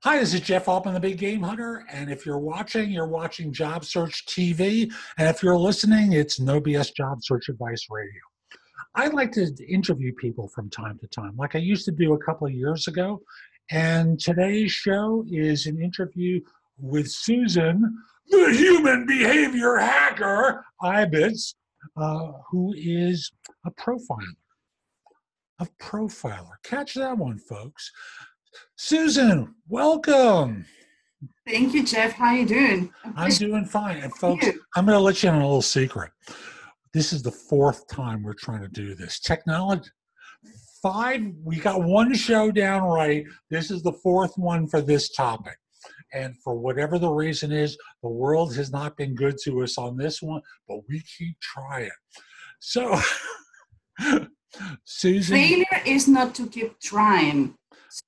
Hi, this is Jeff Altman, the Big Game Hunter. And if you're watching JobSearch.TV. And if you're listening, it's No BS Job Search Advice Radio. I like to interview people from time to time, like I used to do a couple of years ago. And today's show is an interview with Susan, the human behavior hacker, Ibitz, who is a profiler. Catch that one, folks. Susan, welcome. Thank you, Jeff. How are you doing? I'm doing fine. And folks, I'm going to let you in on a little secret. This is the fourth time we're trying to do this. Technology, we got one show down right. This is the fourth one for this topic. And for whatever the reason is, the world has not been good to us on this one, but we keep trying. So, Susan. Failure is not to keep trying.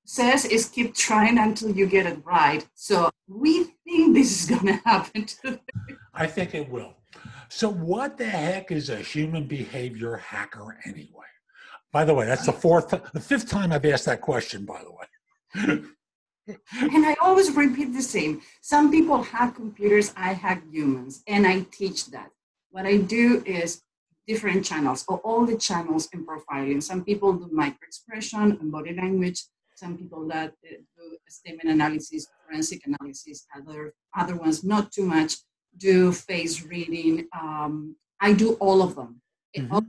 Success is keep trying until you get it right. So we think this is going to happen today. I think it will. So what the heck is a human behavior hacker anyway? By the way, that's the fifth time I've asked that question, by the way. And I always repeat the same. Some people hack computers, I hack humans, and I teach that. What I do is different channels, or all the channels in profiling. Some people do microexpression and body language. Some people that do statement analysis, forensic analysis, other ones, not too much, do face reading. I do all of them. Mm-hmm.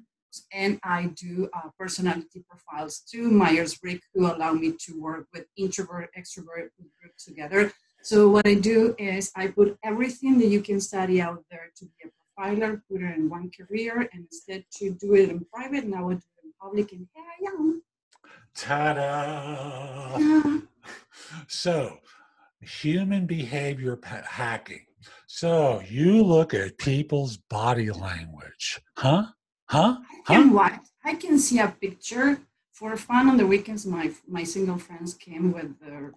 And I do personality profiles to Myers-Briggs, who allow me to work with introvert, extrovert groups together. So what I do is I put everything that you can study out there to be a profiler, put it in one career, and instead to do it in private, now I do it in public, and here I am. Ta-da! Yeah. So, human behavior hacking. So, you look at people's body language. I can see a picture. For fun on the weekends, my single friends came with their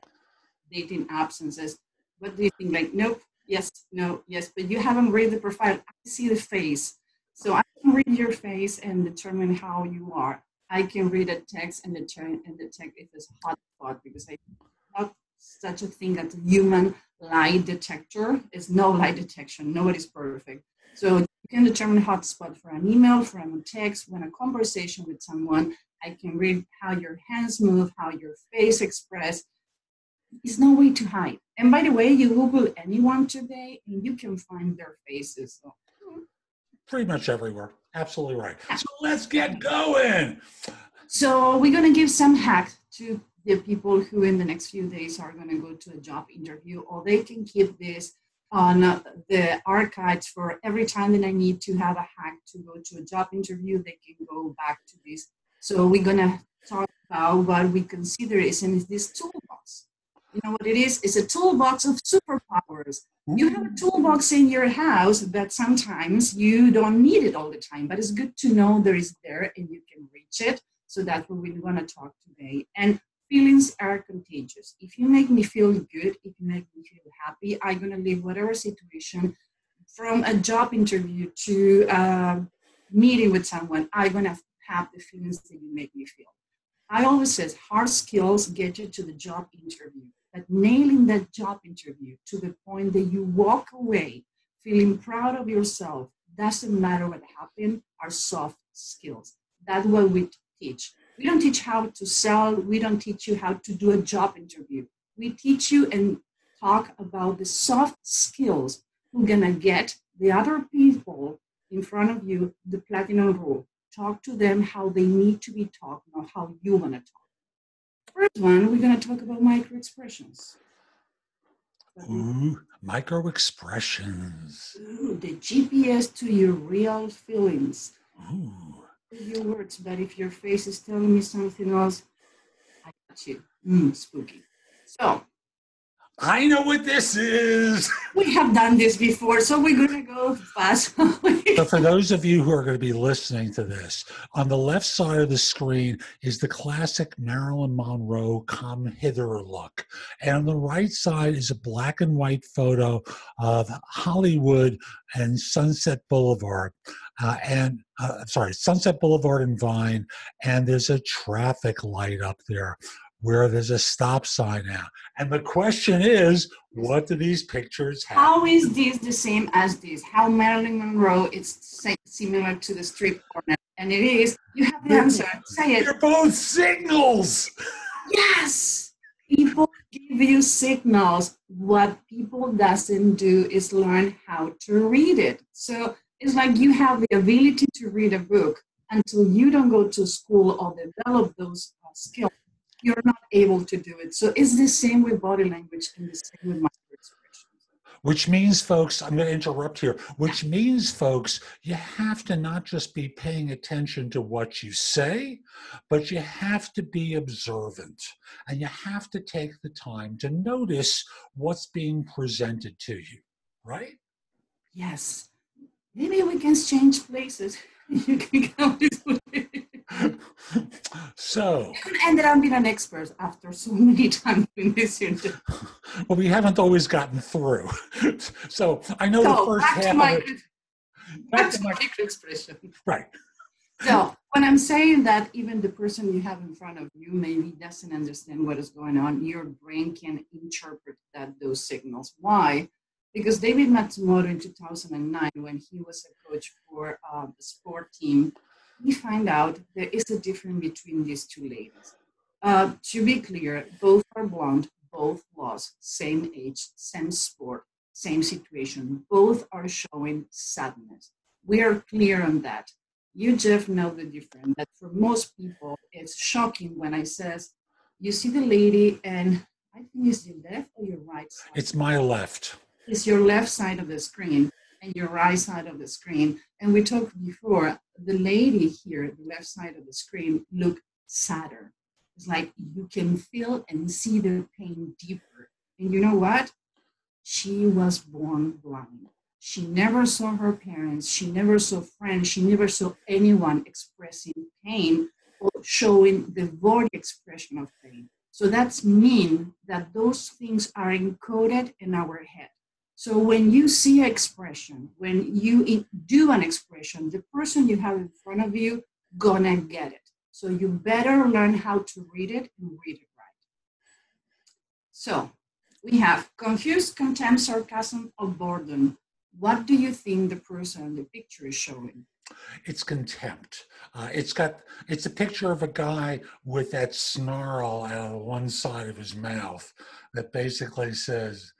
dating apps and says, what do you think? Like, nope, yes, no, yes, but you haven't read the profile. I see the face. So I can read your face and determine how you are. I can read a text and detect if it's a hot spot, because I not such a thing as a human lie detector. It's no lie detection. Nobody's perfect. So you can determine hot spot for an email, from a text, when a conversation with someone. I can read how your hands move, how your face express. There's no way to hide. And by the way, you Google anyone today and you can find their faces. So. Pretty much everywhere. Absolutely right. So let's get going. So we're going to give some hacks to the people who in the next few days are going to go to a job interview, or they can keep this on the archives for every time that I need to have a hack to go to a job interview, they can go back to this. So we're going to talk about what we consider is in this toolbox. You know what it is? It's a toolbox of superpowers. You have a toolbox in your house that sometimes you don't need it all the time, but it's good to know there is there and you can reach it. So that's what we're going to talk today. And feelings are contagious. If you make me feel good, if you make me feel happy, I'm going to leave whatever situation, from a job interview to a meeting with someone, I'm going to have the feelings that you make me feel. I always say hard skills get you to the job interview. But nailing that job interview to the point that you walk away feeling proud of yourself, doesn't matter what happened, are soft skills. That's what we teach. We don't teach how to sell. We don't teach you how to do a job interview. We teach you and talk about the soft skills who are going to get the other people in front of you, the platinum rule. Talk to them how they need to be talked, not how you want to talk. First one, we're going to talk about microexpressions. Ooh, microexpressions. Ooh, the GPS to your real feelings. Ooh. Your words, but if your face is telling me something else, I got you. Spooky. So, I know what this is. We have done this before, so we're going to go fast. So for those of you who are going to be listening to this, on the left side of the screen is the classic Marilyn Monroe come hither look. And on the right side is a black and white photo of Hollywood and Sunset Boulevard. Sunset Boulevard and Vine, and there's a traffic light up there. where there's a stop sign now. And the question is, what do these pictures have? How is this the same as this? How Marilyn Monroe is similar to the street corner? And it is, you have the answer. Say it. They're both signals. Yes. People give you signals. What people doesn't do is learn how to read it. So it's like you have the ability to read a book. Until you don't go to school or develop those skills, you're not able to do it. So it's the same with body language and the same with microexpressions. Which means, folks, I'm going to interrupt here, which means, folks, you have to not just be paying attention to what you say, but you have to be observant. And you have to take the time to notice what's being presented to you, right? Yes. Maybe we can change places. You can come this way. So you ended up being an expert after so many times in this interview. Well, we haven't always gotten through. So I know the first half of it. Back to microexpression. Right. So when I'm saying that even the person you have in front of you maybe doesn't understand what is going on, your brain can interpret those signals. Why? Because David Matsumoto in 2009, when he was a coach for the sport team, he found out there is a difference between these two ladies. To be clear, both are blonde, both lost, same age, same sport, same situation. Both are showing sadness. We are clear on that. You, Jeff, know the difference. That for most people, it's shocking when I says, you see the lady and I think it's your left or your right side? It's my left. It's your left side of the screen and your right side of the screen. And we talked before, the lady here, the left side of the screen, looked sadder. It's like you can feel and see the pain deeper. And you know what? She was born blind. She never saw her parents. She never saw friends. She never saw anyone expressing pain or showing the body expression of pain. So that's mean that those things are encoded in our head. So when you see an expression, when you do an expression, the person you have in front of you gonna get it. So you better learn how to read it and read it right. So we have confused, contempt, sarcasm, or boredom. What do you think the person in the picture is showing? It's contempt. It's a picture of a guy with that snarl out of one side of his mouth that basically says,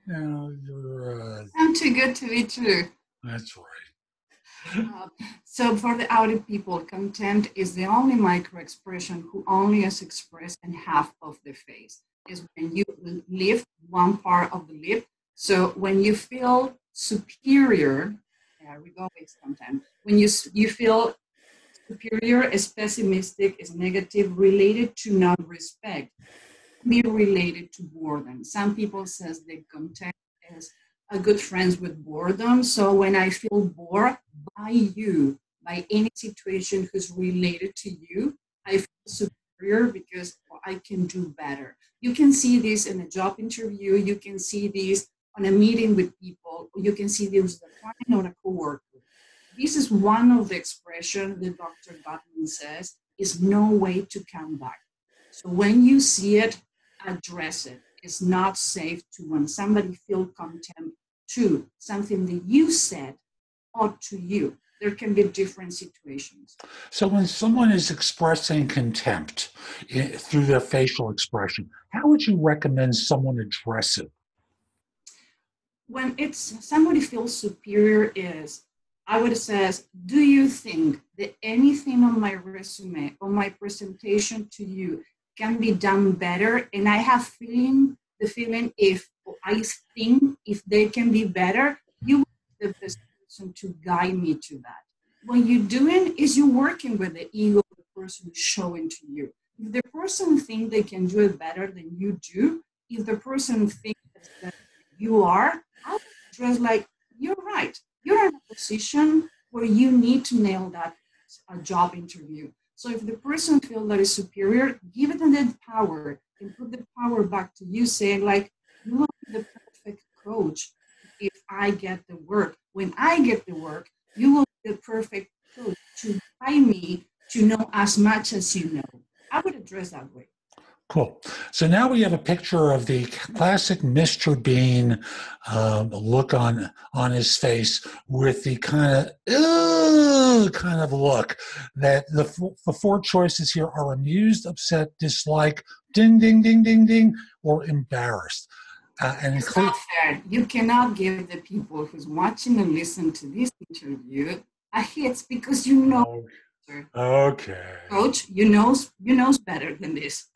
you know, you're I'm too good to be true. That's right. So for the outer people, contempt is the only microexpression who only is expressed in half of the face. Is when you lift one part of the lip. So when you feel superior, there we go with contempt. When you feel superior, is pessimistic, is negative, related to non-respect, be related to boredom. Some people says they contempt is a good friends with boredom. So when I feel bored by you, by any situation who's related to you, I feel superior because I can do better. You can see this in a job interview. You can see this on a meeting with people. You can see this with a client or a coworker. This is one of the expressions that Dr. Gottman says is no way to come back. So when you see it, address it. It's not safe to when somebody feels contempt to something that you said or to you. There can be different situations. So when someone is expressing contempt through their facial expression, how would you recommend someone address it? When it's somebody feels superior is, I would say, do you think that anything on my resume or my presentation to you can be done better? And I have the feeling if I think if they can be better, you will be the best person to guide me to that. What you're doing is you're working with the ego of the person who's showing to you. If the person thinks they can do it better than you do, if the person thinks that you are, I would address like, you're right. You're in a position where you need to nail that job interview. So if the person feels that is superior, give it the power and put the power back to you, saying like, you will be the perfect coach if I get the work. When I get the work, you will be the perfect coach to guide me to know as much as you know. I would address that way. Cool. So now we have a picture of the classic Mr. Bean look on his face with the kind of look that the four choices here are amused, upset, dislike, ding, ding, ding, ding, ding, or embarrassed. And It's not fair. You cannot give the people who's watching and listen to this interview a hit because you know, okay. Coach, you knows better than this.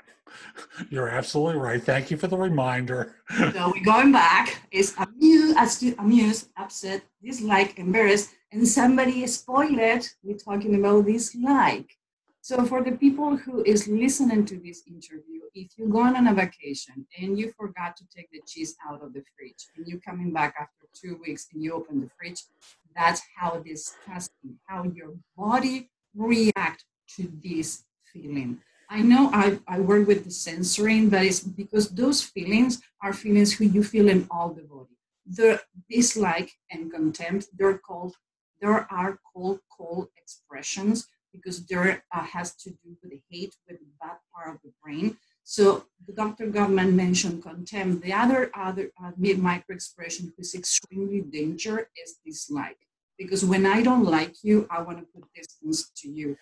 You're absolutely right. Thank you for the reminder. So we're going back. It's amused, upset, dislike, embarrassed, and somebody spoiled. We're talking about dislike. So for the people who is listening to this interview, if you're going on a vacation and you forgot to take the cheese out of the fridge and you're coming back after 2 weeks and you open the fridge, that's how disgusting, how your body react to this feeling. I know I work with the censoring, but it's because those feelings are feelings who you feel in all the body. The dislike and contempt, there are called cold expressions because there has to do with the hate, with the bad part of the brain. So the Dr. Gottman mentioned contempt. The other microexpression who is extremely dangerous is dislike. Because when I don't like you, I want to put distance to you.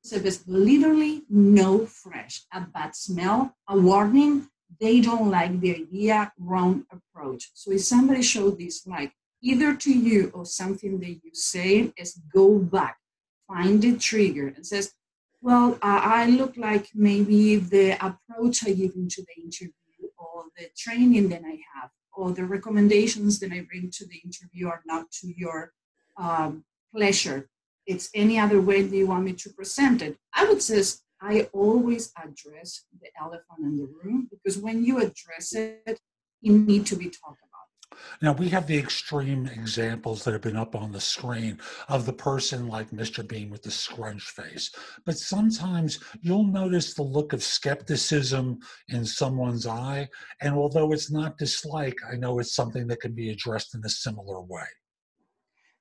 So there's literally no fresh, a bad smell, a warning, they don't like the idea, wrong approach. So if somebody shows dislike, either to you or something that you say, is go back, find the trigger and says, well, I look like maybe the approach I give into the interview or the training that I have or the recommendations that I bring to the interview are not to your pleasure. It's any other way that you want me to present it. I would say I always address the elephant in the room because when you address it, it needs to be talked about. Now, we have the extreme examples that have been up on the screen of the person like Mr. Bean with the scrunched face. But sometimes you'll notice the look of skepticism in someone's eye. And although it's not dislike, I know it's something that can be addressed in a similar way.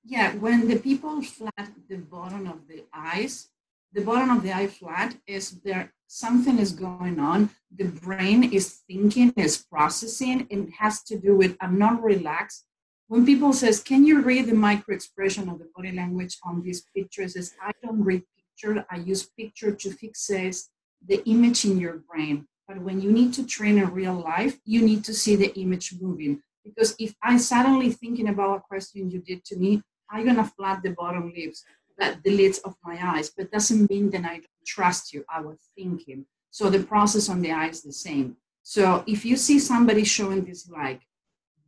Yeah, when the people flat the bottom of the eyes, the bottom of the eye flat is there something is going on. The brain is thinking, is processing, and it has to do with I'm not relaxed. When people says, can you read the micro expression of the body language on these pictures? Is I don't read picture, I use picture to fixate the image in your brain. But when you need to train in real life, you need to see the image moving. Because if I suddenly thinking about a question you did to me, I'm gonna flat the bottom lips, the lids of my eyes, but doesn't mean that I don't trust you. I was thinking. So the process on the eye is the same. So if you see somebody showing this like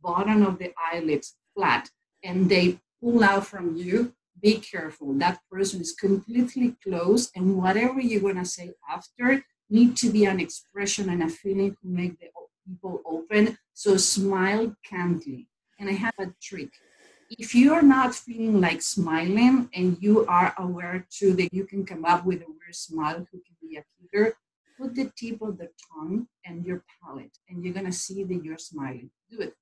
bottom of the eyelids flat and they pull out from you, be careful. That person is completely closed, and whatever you're gonna say after need to be an expression and a feeling to make the people open. So smile kindly. And I have a trick. If you're not feeling like smiling and you are aware too that you can come up with a weird smile who can be a killer, put the tip of the tongue and your palate and you're gonna see that you're smiling. Do it.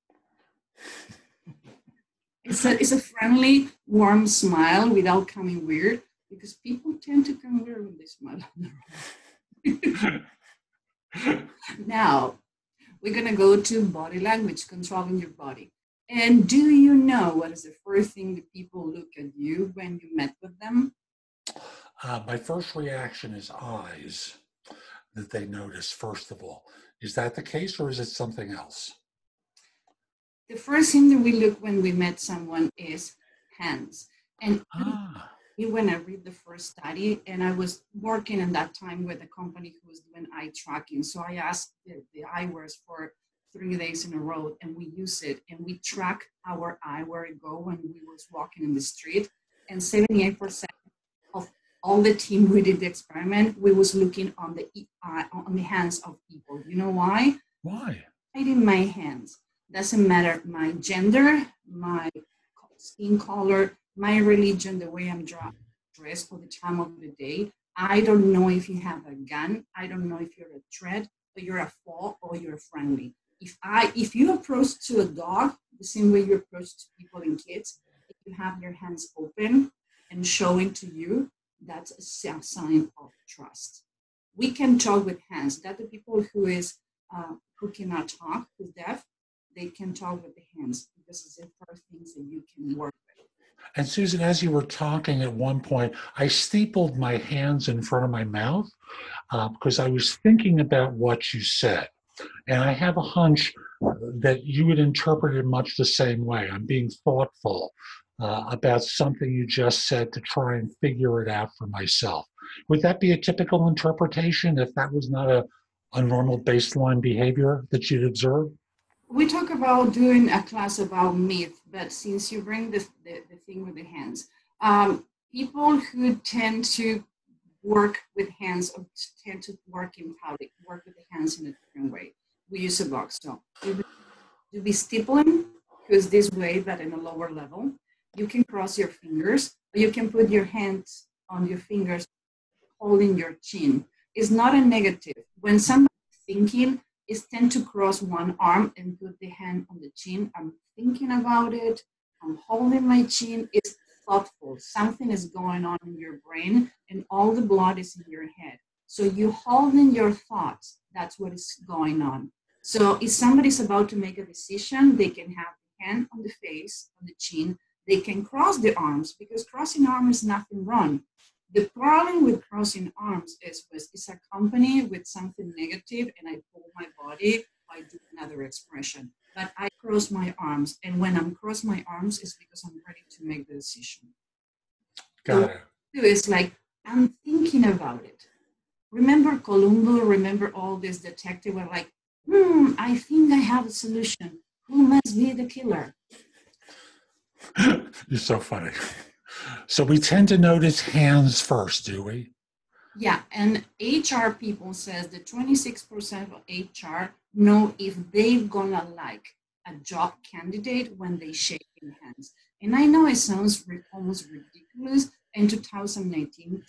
It's a friendly, warm smile without coming weird because people tend to come weird when they smile. Now, we're gonna go to body language, controlling your body. And do you know what is the first thing that people look at you when you met with them? My first reaction is eyes that they notice, first of all. Is that the case or is it something else? The first thing that we look when we met someone is hands. And when I read the first study, and I was working at that time with a company who was doing eye tracking. So I asked the eyewears for 3 days in a row and we use it and we track our eye where it go when we was walking in the street, and 78% of all the team who did the experiment, we was looking on the hands of people. You know why? Why? Hiding my hands. Doesn't matter my gender, my skin color, my religion, the way I'm dressed, or the time of the day. I don't know if you have a gun. I don't know if you're a threat, or you're a foe, or you're friendly. If you approach to a dog the same way you approach to people and kids, if you have your hands open and showing to you, that's a sign of trust. We can talk with hands. That the people who cannot talk, who's deaf, they can talk with the hands because it's the first things that you can work with. And Susan, as you were talking at one point, I stapled my hands in front of my mouth because I was thinking about what you said. And I have a hunch that you would interpret it much the same way. I'm being thoughtful about something you just said to try and figure it out for myself. Would that be a typical interpretation if that was not a normal baseline behavior that you'd observe? We talk about doing a class about myth, but since you bring the thing with the hands, people who tend to work with hands or tend to work in public, work with the hands in a different way. We use a box. So you be stippling, because this way, but in a lower level. You can cross your fingers, or you can put your hands on your fingers, holding your chin. It's not a negative. When somebody's thinking, is tend to cross one arm and put the hand on the chin. I'm thinking about it. I'm holding my chin. It's thoughtful. Something is going on in your brain and all the blood is in your head. So you holding your thoughts. That's what is going on. So if somebody's about to make a decision, they can have the hand on the face, on the chin. They can cross the arms because crossing arms is nothing wrong. The problem with crossing arms is it's accompanied with something negative, and I pull my body, I do another expression. But I cross my arms, and when I'm cross my arms, it's because I'm ready to make the decision. Got it. It's like, I'm thinking about it. Remember Columbo, remember all this detective were like, I think I have a solution. Who must be the killer? You're so funny. So we tend to notice hands first, do we? Yeah, and HR people says that 26% of HR know if they're gonna like a job candidate when they shake in hands. And I know it sounds almost ridiculous in 2019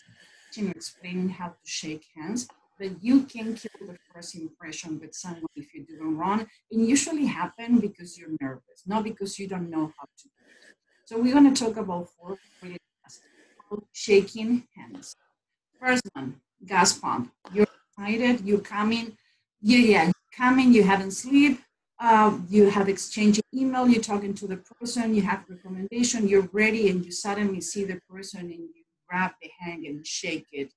explaining how to shake hands, but you can kill the first impression with someone if you do it wrong. It usually happens because you're nervous, not because you don't know how to do it. So we're gonna talk about 4 really fast. Shaking hands. First one, gas pump. You're excited, you're coming, you're coming, you haven't slept, you have exchanged email, you're talking to the person, you have recommendation, you're ready, and you suddenly see the person and you grab the hand and shake it.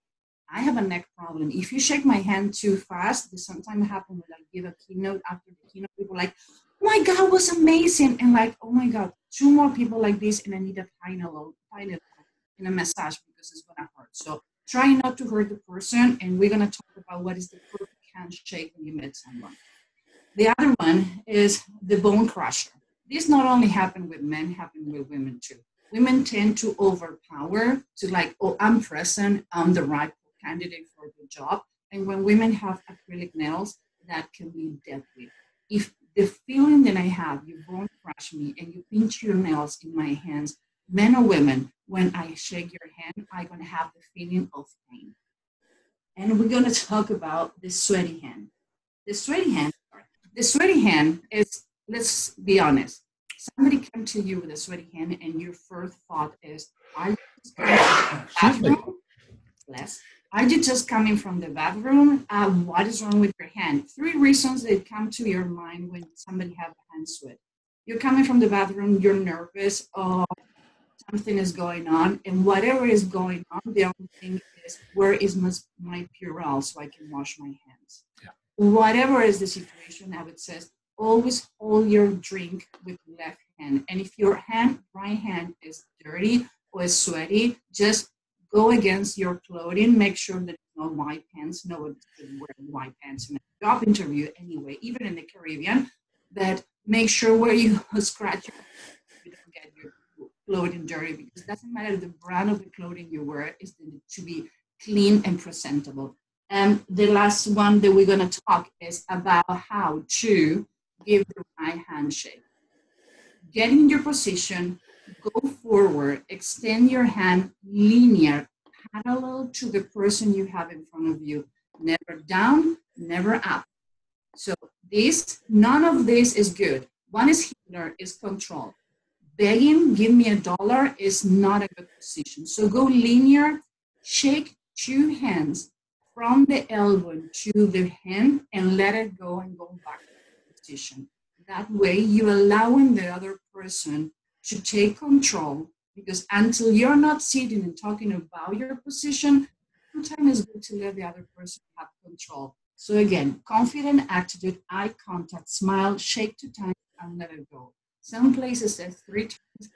I have a neck problem. If you shake my hand too fast, this sometimes happens when I give a keynote. After the keynote, people are like, oh my God, it was amazing. And like, oh my God, 2 more people like this, and I need a final in a massage because it's gonna hurt. So try not to hurt the person, and we're gonna talk about what is the perfect handshake when you meet someone. The other one is the bone crusher. This not only happens with men, happens with women too. Women tend to overpower, to like, oh, I'm present, I'm the right candidate for the job. And when women have acrylic nails, that can be deadly. If the feeling that I have, you bone crush me and you pinch your nails in my hands, men or women, when I shake your hand, I'm gonna have the feeling of pain. And we're gonna talk about the sweaty hand. The sweaty hand is, let's be honest, somebody come to you with a sweaty hand and your first thought is, are you just coming from the bathroom? Yes. Are you just coming from the bathroom? What is wrong with your hand? 3 reasons that come to your mind when somebody has a hand sweat. You're coming from the bathroom, you're nervous, something is going on, and whatever is going on, the only thing is, where is my Purell so I can wash my hands? Yeah. Whatever is the situation, I would say, always hold your drink with left hand. And if your right hand is dirty or is sweaty, just go against your clothing. Make sure that no white pants. Nobody should wear white pants in a job interview anyway, even in the Caribbean. But make sure where you scratch you don't get your clothing dirty, because it doesn't matter the brand of the clothing you wear, is to be clean and presentable. And the last one that we're going to talk is about how to give the right handshake. Get in your position, go forward, extend your hand linear, parallel to the person you have in front of you. Never down, never up. So none of this is good. One is Hitler, is control. Begging, give me $1 is not a good position. So go linear, shake 2 hands from the elbow to the hand and let it go and go back to the position. That way, you're allowing the other person to take control, because until you're not sitting and talking about your position, sometimes it's good to let the other person have control. So again, confident attitude, eye contact, smile, shake 2 times, and let it go. Some places say 3 times.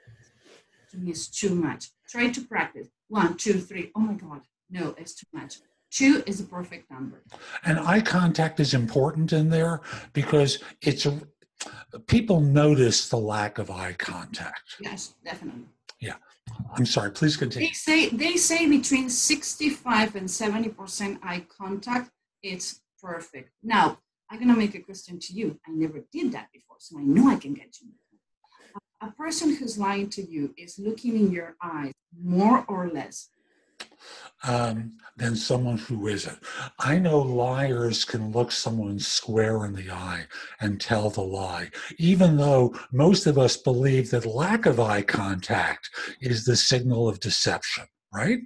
To me, it's too much. Try to practice. 1, 2, 3. Oh my God, no, it's too much. 2 is the perfect number. And eye contact is important in there because people notice the lack of eye contact. Yes, definitely. Yeah. I'm sorry, please continue. They say between 65 and 70% eye contact, it's perfect. Now, I'm going to make a question to you. I never did that before, so I know I can get you. A person who's lying to you is looking in your eyes more or less than someone who isn't. I know liars can look someone square in the eye and tell the lie, even though most of us believe that lack of eye contact is the signal of deception, right?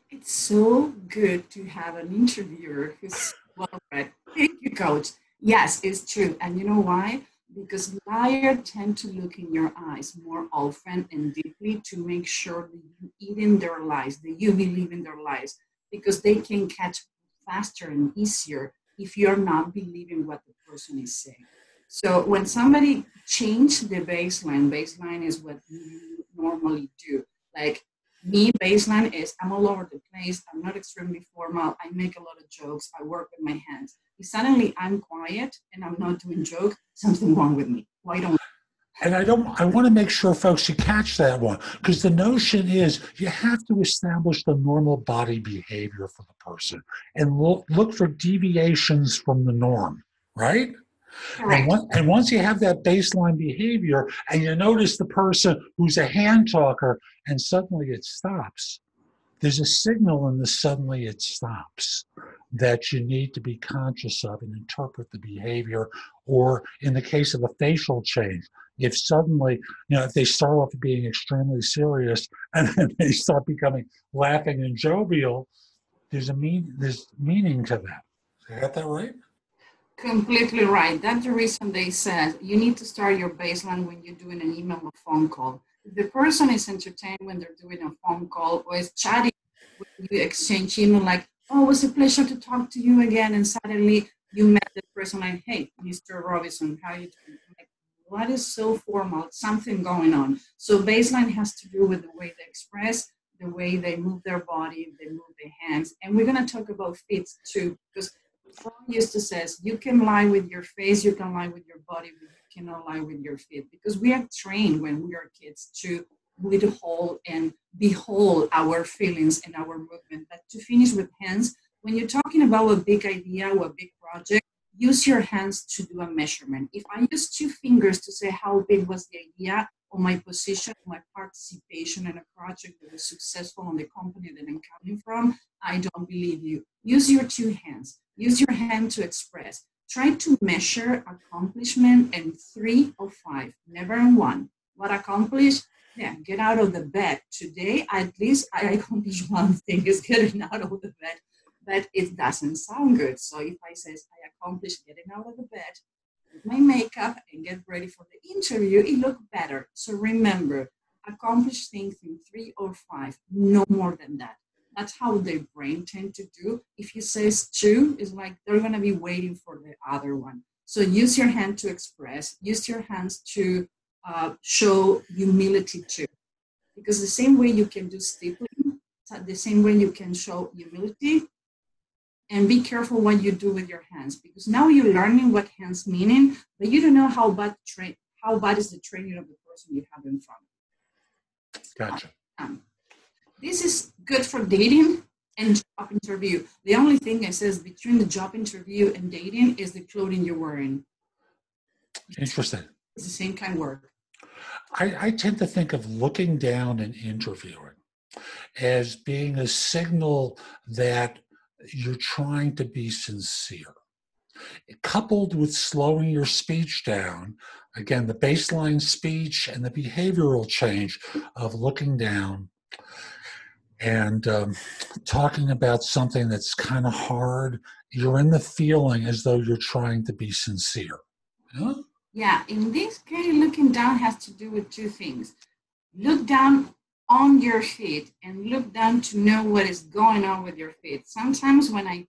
It's so good to have an interviewer who's well read. Thank you, coach. Yes, it's true. And you know why? Because liars tend to look in your eyes more often and deeply to make sure that you eat in their lies, that you believe in their lies, because they can catch faster and easier if you're not believing what the person is saying. So when somebody changed the baseline is what you normally do. Like me, baseline is I'm all over the place. I'm not extremely formal. I make a lot of jokes. I work with my hands. If suddenly I'm quiet and I'm not doing jokes, something wrong with me. Why don't And I want to make sure folks you catch that one, because the notion is you have to establish the normal body behavior for the person and look for deviations from the norm, right? Correct. And once you have that baseline behavior and you notice the person who's a hand talker and suddenly it stops, there's a signal in the suddenly it stops that you need to be conscious of and interpret the behavior. Or in the case of a facial change, if suddenly, if they start off being extremely serious and then they start becoming laughing and jovial, there's meaning to that. Did I get that right? Completely right. That's the reason they said you need to start your baseline when you're doing an email or phone call. If the person is entertained when they're doing a phone call or is chatting when you exchange email like, oh, it was a pleasure to talk to you again, and suddenly you met the person like, hey, Mr. Robinson, how are you doing? Like, what is so formal? Something going on. So baseline has to do with the way they express, the way they move their body, they move their hands. And we're going to talk about feet too, because Freud used to say, you can lie with your face, you can lie with your body, but you cannot lie with your feet. Because we are trained when we are kids to withhold and behold our feelings and our movement. But to finish with hands, when you're talking about a big idea or a big project, use your hands to do a measurement. If I use 2 fingers to say how big was the idea or my position, my participation in a project that was successful on the company that I'm coming from, I don't believe you. Use your 2 hands. Use your hand to express. Try to measure accomplishment in 3 or 5, never in 1. What accomplished? Yeah, get out of the bed. Today, at least I accomplished one thing, is getting out of the bed, but it doesn't sound good. So if I say I accomplished getting out of the bed, put my makeup and get ready for the interview, it looked better. So remember, accomplish things in 3 or 5, no more than that. That's how their brain tend to do. If you say 2, it's like they're going to be waiting for the other one. So use your hand to express. Use your hands to show humility too. Because the same way you can do stippling, the same way you can show humility. And be careful what you do with your hands, because now you're learning what hands meaning, but you don't know how bad is the training of the person you have in front. Gotcha. This is good for dating and job interview. The only thing it says between the job interview and dating is the clothing you're wearing. Interesting. It's the same kind of work. I tend to think of looking down and interviewing as being a signal that you're trying to be sincere. Coupled with slowing your speech down, again, the baseline speech and the behavioral change of looking down, And talking about something that's kind of hard, you're in the feeling as though you're trying to be sincere. Huh? Yeah, in this case, looking down has to do with two things. Look down on your feet and look down to know what is going on with your feet. Sometimes when I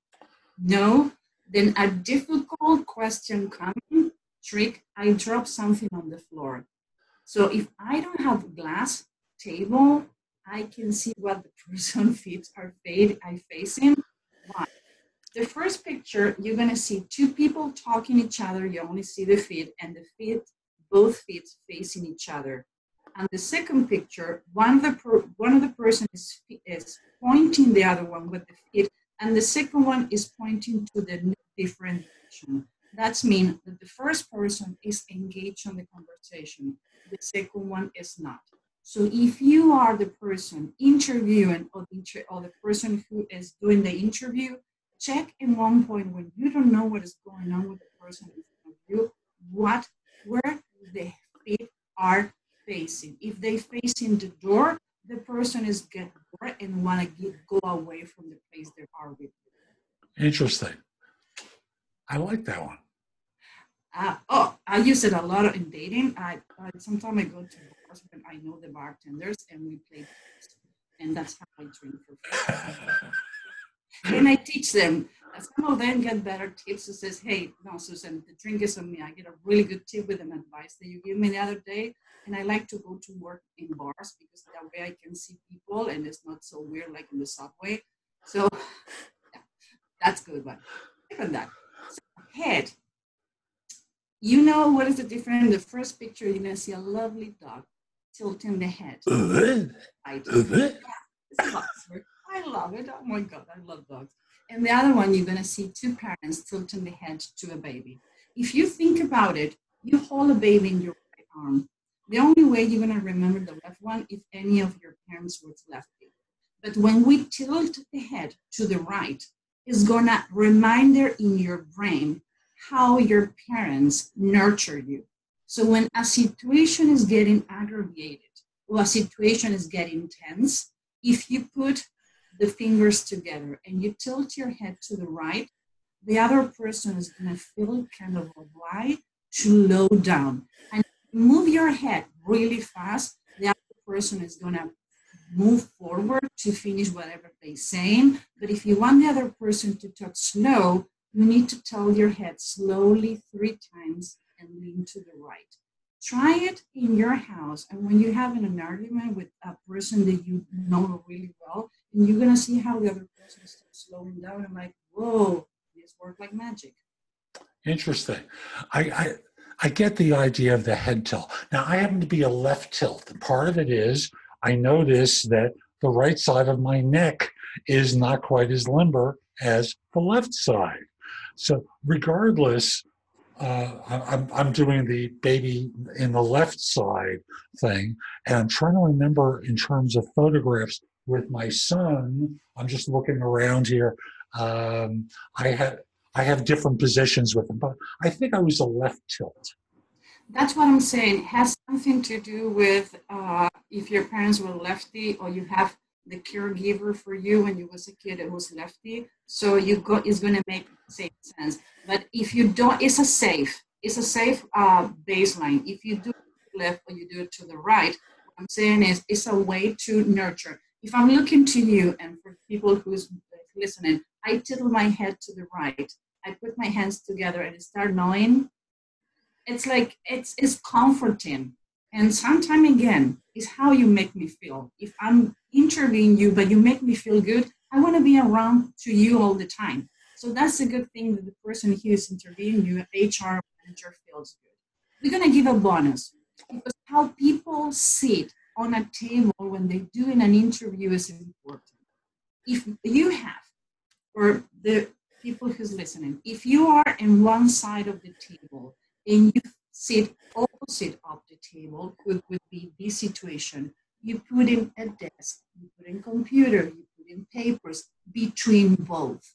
know, then a difficult question coming, trick, I drop something on the floor. So if I don't have a glass table, I can see what the person's feet are facing. Why? The first picture, you're going to see two people talking to each other. You only see the feet, and the feet, both feet facing each other. And the second picture, one of the person is pointing the other one with the feet, and the second one is pointing to the different direction. That means that the first person is engaged in the conversation. The second one is not. So if you are the person interviewing or the person who is doing the interview, check in one point when you don't know what is going on with the person in front of you, where the feet are facing. If they facing the door, the person is get bored and want to go away from the place they are with. Interesting. I like that one. I use it a lot in dating. Sometimes I go to bars when I know the bartenders and we play games, and that's how I drink for free. And I teach them. Some of them get better tips. It says, "Hey, no, Susan, the drink is on me." I get a really good tip with an advice that you gave me the other day. And I like to go to work in bars because that way I can see people and it's not so weird like in the subway. So yeah, that's a good one. Different that. So, head. You know what is the difference? In the first picture, you're going to see a lovely dog tilting the head. Right. Yeah, it's a boxer. I love it. Oh my God, I love dogs. And the other one, you're going to see two parents tilting the head to a baby. If you think about it, you hold a baby in your right arm. The only way you're going to remember the left one if any of your parents were lefty. But when we tilt the head to the right, it's going to reminder in your brain how your parents nurture you. So when a situation is getting aggravated or a situation is getting tense, if you put the fingers together and you tilt your head to the right, the other person is going to feel kind of obliged to slow down. And move your head really fast, the other person is going to move forward to finish whatever they're saying. But if you want the other person to talk slow, you need to tilt your head slowly 3 times and lean to the right. Try it in your house. And when you're having an argument with a person that you know really well, and you're going to see how the other person starts slowing down. I'm like, whoa, this worked like magic. Interesting. I get the idea of the head tilt. Now, I happen to be a left tilt. And part of it is I notice that the right side of my neck is not quite as limber as the left side. So regardless, I'm doing the baby in the left side thing, and I'm trying to remember in terms of photographs with my son. I'm just looking around here. I have different positions with him, but I think I was a left tilt. That's what I'm saying. It has something to do with if your parents were lefty or you have the caregiver for you when you was a kid it was lefty, so it's going to make same sense. But if you don't, it's a safe baseline. If you do it left or you do it to the right, what I'm saying is it's a way to nurture. If I'm looking to you, and for people who's listening, I tilt my head to the right, I put my hands together and start knowing, it's like it's comforting. And sometime again, is how you make me feel. If I'm interviewing you, but you make me feel good, I want to be around to you all the time. So that's a good thing that the person who is interviewing you, HR manager, feels good. We're going to give a bonus because how people sit on a table when they're doing an interview is important. If you have, or the people who's listening, if you are in one side of the table and you sit opposite of the table, would be this situation. You put in a desk, you put in computer, you put in papers between both.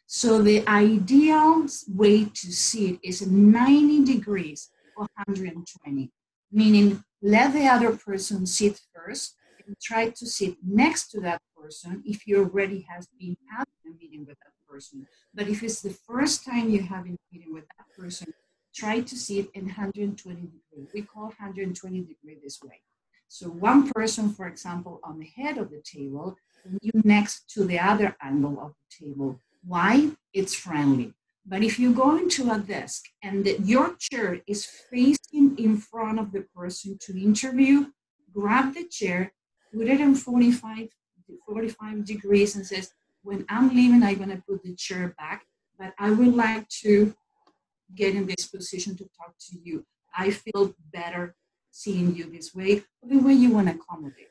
So the ideal way to sit is 90 degrees or 120, meaning let the other person sit first and try to sit next to that person if you already has been having a meeting with that person. But if it's the first time you have a meeting with that person, try to see it in 120 degrees. We call 120 degree this way. So one person, for example, on the head of the table, and you next to the other angle of the table. Why? It's friendly. But if you go into a desk and your chair is facing in front of the person to interview, grab the chair, put it in 45 degrees and says, when I'm leaving, I'm going to put the chair back, but I would like to get in this position to talk to you. I feel better seeing you this way, the way you want to accommodate.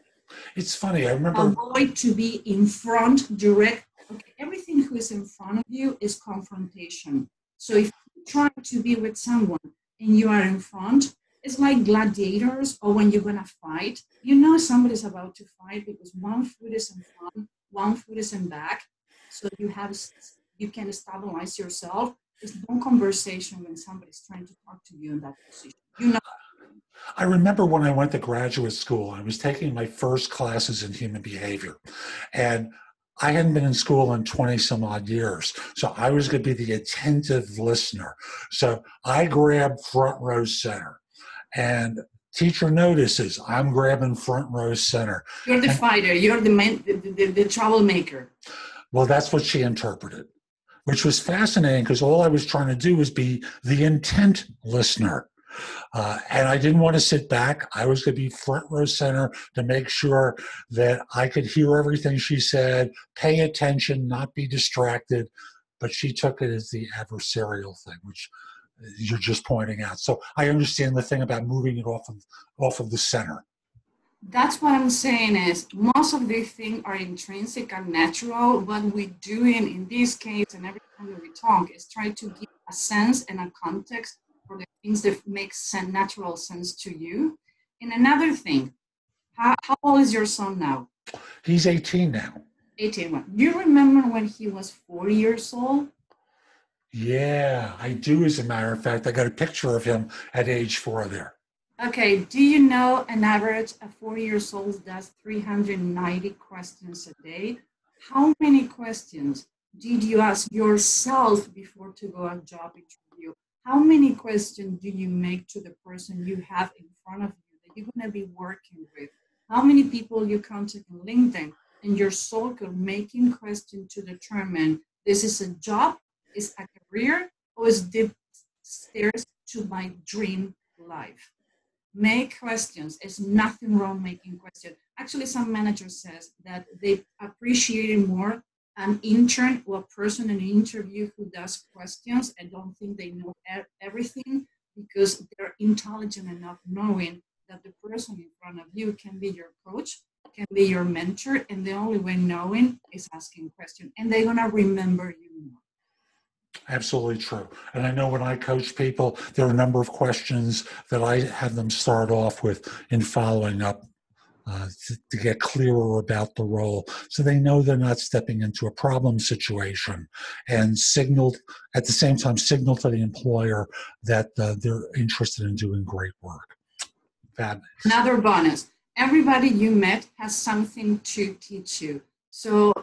It's funny, I remember... Avoid to be in front, direct. Okay, everything who is in front of you is confrontation. So if you try to be with someone and you are in front, it's like gladiators, or when you're going to fight, you know somebody's about to fight because one foot is in front, one foot is in back. So you can stabilize yourself. There's no conversation when somebody's trying to talk to you in that position. You know. I remember when I went to graduate school, I was taking my first classes in human behavior. And I hadn't been in school in 20 some odd years. So I was going to be the attentive listener. So I grabbed front row center. And teacher notices I'm grabbing front row center. You're the fighter. You're the troublemaker. Well, that's what she interpreted, which was fascinating because all I was trying to do was be the intent listener. And I didn't want to sit back. I was going to be front row center to make sure that I could hear everything she said, pay attention, not be distracted. But she took it as the adversarial thing, which you're just pointing out. So I understand the thing about moving it off of the center. That's what I'm saying is most of these things are intrinsic and natural. What we do in this case and every time that we talk is try to give a sense and a context for the things that make natural sense to you. And another thing, how old is your son now? He's 18 now. 18. Do you remember when he was 4 years old? Yeah, I do, as a matter of fact. I got a picture of him at age 4 there. Okay, do you know an average of 4 years old does 390 questions a day? How many questions did you ask yourself before to go on job interview? How many questions do you make to the person you have in front of you that you're going to be working with? How many people you contact on LinkedIn and your circle making questions to determine this is a job, is a career, or is the stairs to my dream life? Make questions. There's nothing wrong making questions. Actually, some managers says that they appreciate it more an intern or a person in an interview who does questions. I don't think they know everything because they're intelligent enough knowing that the person in front of you can be your coach, can be your mentor, and the only way knowing is asking questions. And they're going to remember you more. Absolutely true. And I know when I coach people, there are a number of questions that I have them start off with in following up to get clearer about the role so they know they're not stepping into a problem situation, and at the same time signal to the employer that they're interested in doing great work. Fabulous. Another bonus. Everybody you met has something to teach you. So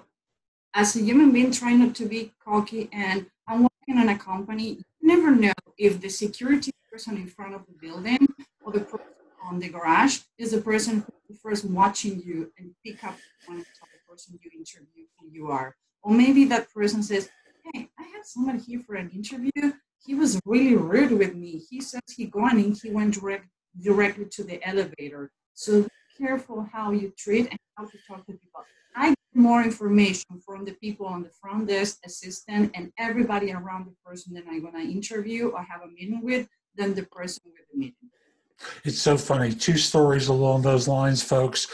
as a human being, try not to be cocky, and I'm working in a company, you never know if the security person in front of the building or the person on the garage is the person who's first watching you and pick up one of the person you interview who you are. Or maybe that person says, hey, I had somebody here for an interview. He was really rude with me. He says he went directly to the elevator. So be careful how you treat and how to talk to people. I get more information from the people on the front desk, assistant, and everybody around the person that I'm going to interview or have a meeting with than the person with the meeting. It's so funny. 2 stories along those lines, folks.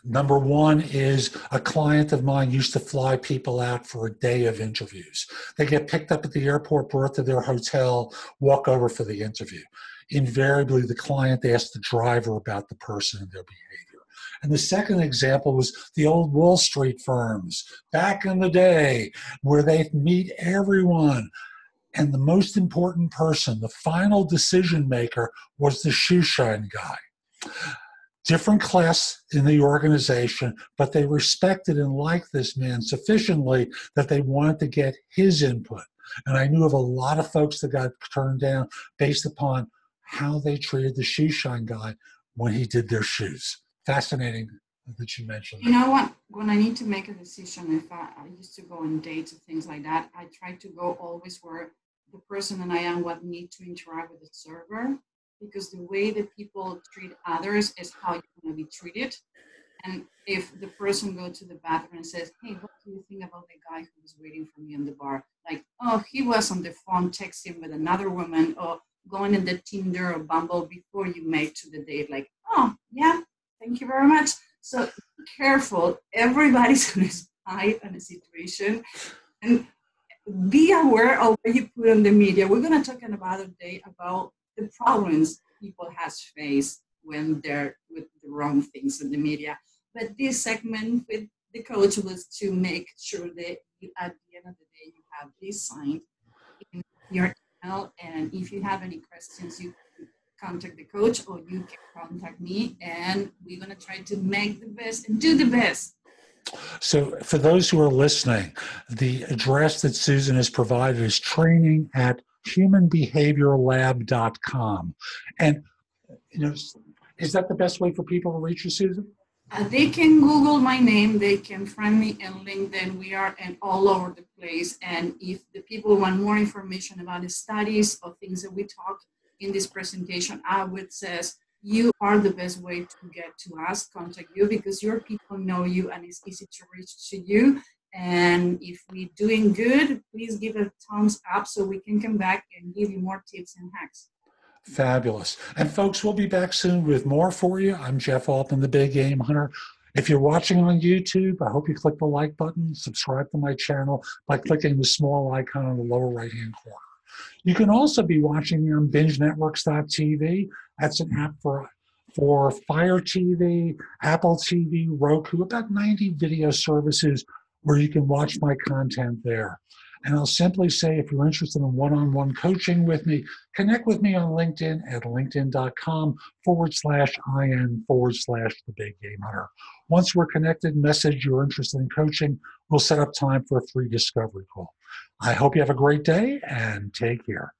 Number one is a client of mine used to fly people out for a day of interviews. They get picked up at the airport, brought to their hotel, walk over for the interview. Invariably, the client asked the driver about the person and their behavior. And the second example was the old Wall Street firms back in the day where they'd meet everyone. And the most important person, the final decision maker, was the shoe shine guy. different class in the organization, but they respected and liked this man sufficiently that they wanted to get his input. And I knew of a lot of folks that got turned down based upon how they treated the shoe shine guy when he did their shoes. Fascinating that you mentioned that. You know what? When I need to make a decision, if I used to go on dates and things like that, I try to go always where the person and I am would need to interact with the server, because the way that people treat others is how you're going to be treated. And if the person goes to the bathroom and says, hey, what do you think about the guy who was waiting for me in the bar? Like, oh, he was on the phone texting with another woman, or going in the Tinder or Bumble before you made to the date. Like, oh, yeah, thank you very much. So be careful. Everybody's going to spy on a situation. And be aware of what you put on the media. We're going to talk another day about the problems people has faced when they're with the wrong things in the media. But this segment with the coach was to make sure that you, at the end of the day, you have this signed in your email. And if you have any questions, you can contact the coach, or you can contact me, and we're going to try to make the best and do the best. So for those who are listening, the address that Susan has provided is training@humanbehaviorlab.com. And, is that the best way for people to reach you, Susan? They can Google my name. They can find me in LinkedIn. We are all over the place. And if the people want more information about the studies or things that we talk in this presentation, I would say you are the best way to get to us, contact you, because your people know you and it's easy to reach to you. And if we're doing good, please give a thumbs up so we can come back and give you more tips and hacks. Fabulous. And folks, we'll be back soon with more for you. I'm Jeff Altman, the Big Game Hunter. If you're watching on YouTube, I hope you click the like button, subscribe to my channel by clicking the small icon in the lower right-hand corner. You can also be watching me on bingenetworks.tv. That's an app for Fire TV, Apple TV, Roku, about 90 video services where you can watch my content there. And I'll simply say, if you're interested in one-on-one coaching with me, connect with me on LinkedIn at linkedin.com/IN/the Big Game Hunter. Once we're connected, message you're interested in coaching. We'll set up time for a free discovery call. I hope you have a great day and take care.